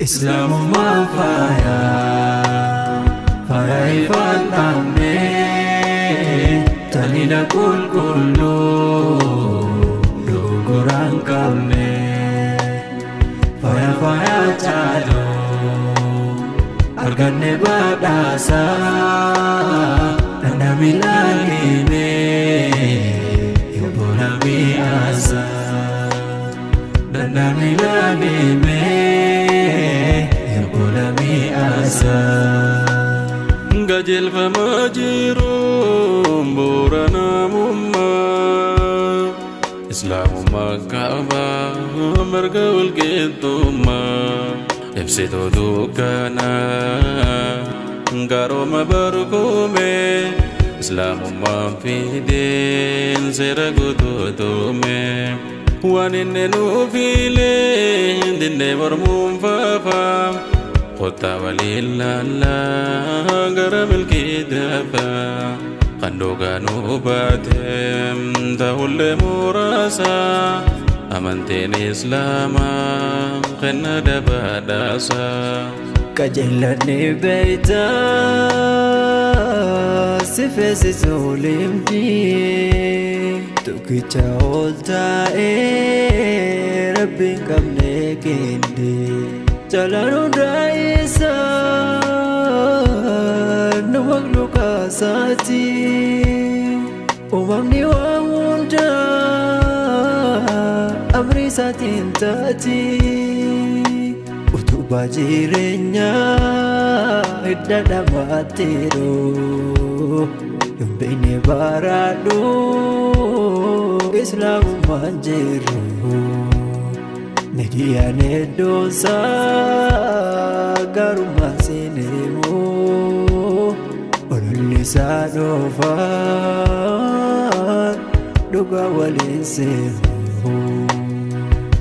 إسلام ما فايا فايا يفضلني تانينا كل دوغران كمني فايا فايا جالو أرغني بداسا أنا ميلاني يبولا بياسا أنا ميلاني Gajil famajirum burana mumma Islamu makaba margaul kituma Ifsitu dukana Garoma barkume Islamu mafidin siragutu tume Waninne nufile dinne warmum fafam Kota walilala garam الكدافة قندوغا نوباتهم تهول مراسا أمنتين إسلاما خنا دباداسا كجلني بيتا سفس سولم دي توكي تاولتا ربي كمني كندي جلالو رايسا نمغلوكا ساتي وممني وموندا أمري ساتين تاتي وتوبا جيرينيا إدادا ماتيرو يوم بيني بارادو إسلام مانجيرو Nedia nedosa garuma sinemo olulisa dova doga walinsemo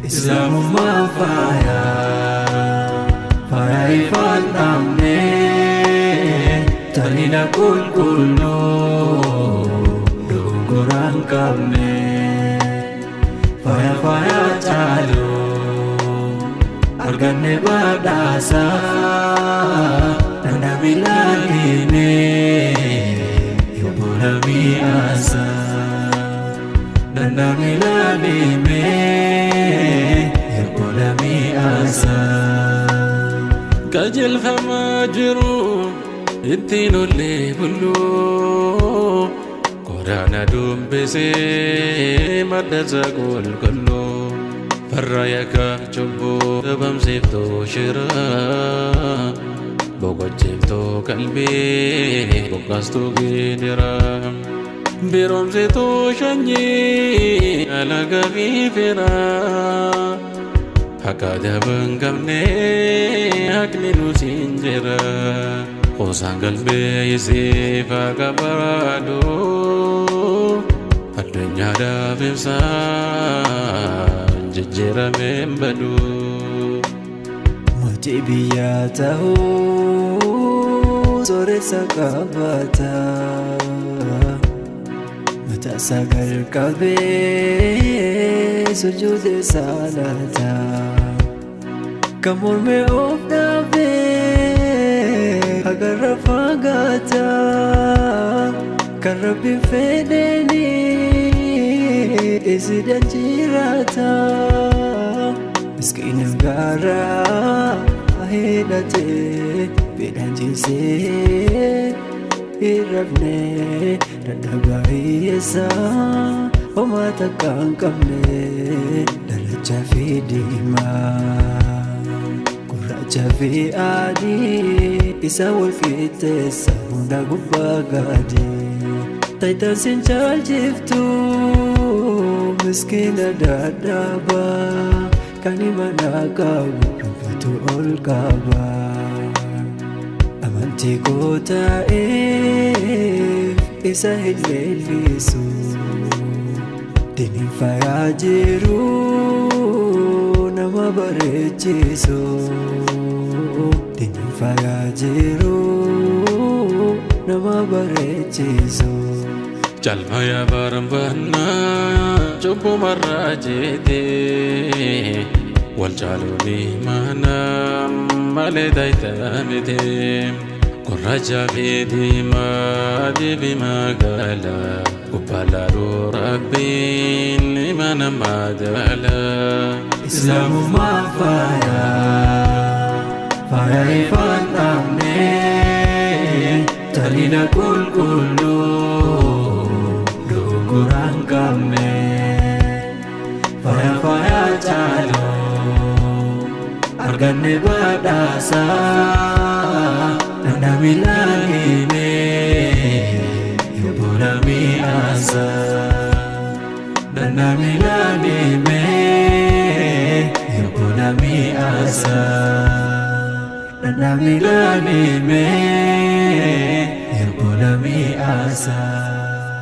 Islamu mafaya faya ifandamne talina kulkulno dogoran kamne faya faya chalo Arganne badasa Nanda bilagine Yobula biasa Nanda bilagine Yobula biasa Kajil famajiru Intino le bulu Korana dumbese Madaza gul kullu Farayaka chubbu bamsifto shira Bogojifto kalbi Bokastu gidira Biromsito shanyi Alaga gifira Hakada bangamne Hakni nusinjira Khosan kalbi yisifa kabarado Adunya da vimsa Jajjera membadu Mati biyatahu Sore sakabata Mata sagal kabe Sujude salata Kamur me ofdabe Agar rafagata Karabi fedeni Isidan jirata Miskin negara Ahidate Bedan jise Hirabne Dada bahiyasa Oma takang kamne Daraja fidima Kuraja fi adi Isa walfitesa Hunda gubagadi Taitar sinchal jiftu Miskina dadaba Kani manakabu Rufatu olkaba Amanti kota Isa hilelisu Dinin fayajiru Nama barechisu Dinin fayajiru Nama barechisu Jalmaya barambana Chubbu marra jete Wal jaluni manam malee taayitaa miti gurraacha fi diimaa dibi magaalaa gubbaalaa rabbiin mana magaalaa Islaamummaa faaya ifaan dhabnee jalina qulqulluu dogoraan qabne faaya caaloo arganne badhaasa nanda milaanime yobona mi'aasa nanda milaanime yobona mi'aasa nanda milaanime yobona mi'aasa